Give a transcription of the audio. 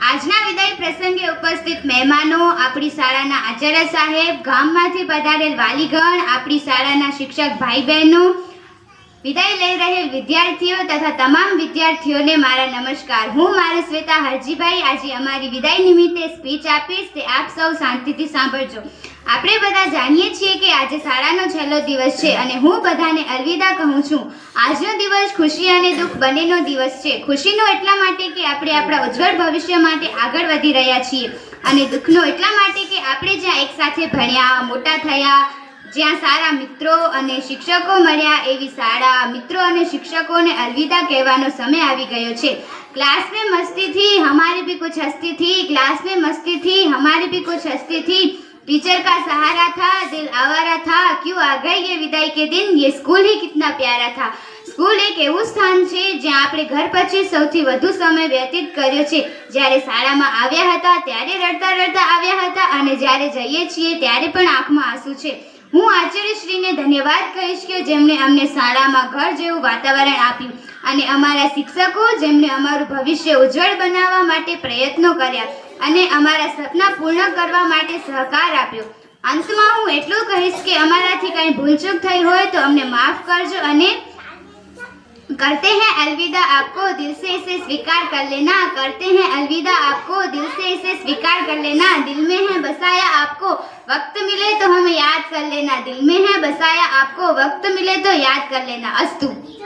આજના વિદાય પ્રસંગે ઉપસ્થિત મહેમાનો, આપણી શાળાના આચાર્ય સાહેબ, ગામમાંથી પધારેલ વાલીગણ, આપણી શાળાના શિક્ષક ભાઈ બહેનો, વિદાય લઈ રહેલ વિદ્યાર્થીઓ તથા તમામ વિદ્યાર્થીઓને મારા નમસ્કાર। હું મારી શ્વેતા હરજીભાઈ આજે અમારી વિદાય નિમિત્તે સ્પીચ આપીશ, તે આપ સૌ શાંતિથી સાંભળજો। આપણે બધા જાણીએ છીએ કે આજે શાળાનો છેલ્લો દિવસ છે અને હું બધાને અલવિદા કહું છું। આજનો દિવસ ખુશી અને દુઃખ બંનેનો દિવસ છે। ખુશીનો એટલા માટે કે આપણે આપણા ઉજ્જવળ ભવિષ્ય માટે આગળ વધી રહ્યા છીએ અને દુઃખનો એટલા માટે કે આપણે જ્યાં એકસાથે ભણ્યા, મોટા થયા, જ્યાં સારા મિત્રો અને શિક્ષકો મળ્યા, એવી શાળા, મિત્રો અને શિક્ષકોને અલવિદા કહેવાનો સમય આવી ગયો છે। क्लास में मस्ती थी, हमारी भी कुछ हस्ती थी, क्लास में मस्ती थी, हमारी भी कुछ हस्ती थी, टीचर का सहारा था, दिल आवारा था, क्यों आ गए ये विदाई के दिन, ये स्कूल ही कितना प्यारा था। સ્કૂલ એક એવું સ્થાન છે જ્યાં આપણે ઘર પછી સૌથી વધુ સમય વ્યતીત કર્યો છે। જ્યારે શાળામાં આવ્યા હતા ત્યારે રડતા રડતા આવ્યા હતા અને જ્યારે જઈએ છીએ ત્યારે પણ આંખમાં આંસુ છે। હું આચાર્યશ્રીને ધન્યવાદ કહીશ કે જેમણે અમને શાળામાં ઘર જેવું વાતાવરણ આપ્યું અને અમારા શિક્ષકો જેમણે અમારું ભવિષ્ય ઉજ્જવળ બનાવવા માટે પ્રયત્નો કર્યા અને અમારા સપના પૂર્ણ કરવા માટે સહકાર આપ્યો। અંતમાં હું એટલું કહીશ કે અમારાથી કંઈ ભૂલચૂક થઈ હોય તો અમને માફ કરજો અને करते हैं अलविदा, आपको दिल से इसे स्वीकार कर लेना। करते हैं अलविदा, आपको दिल से इसे स्वीकार कर लेना। दिल में है बसाया आपको, वक्त मिले तो हमें याद कर लेना। दिल में है बसाया आपको, वक्त मिले तो याद कर लेना। अस्तु।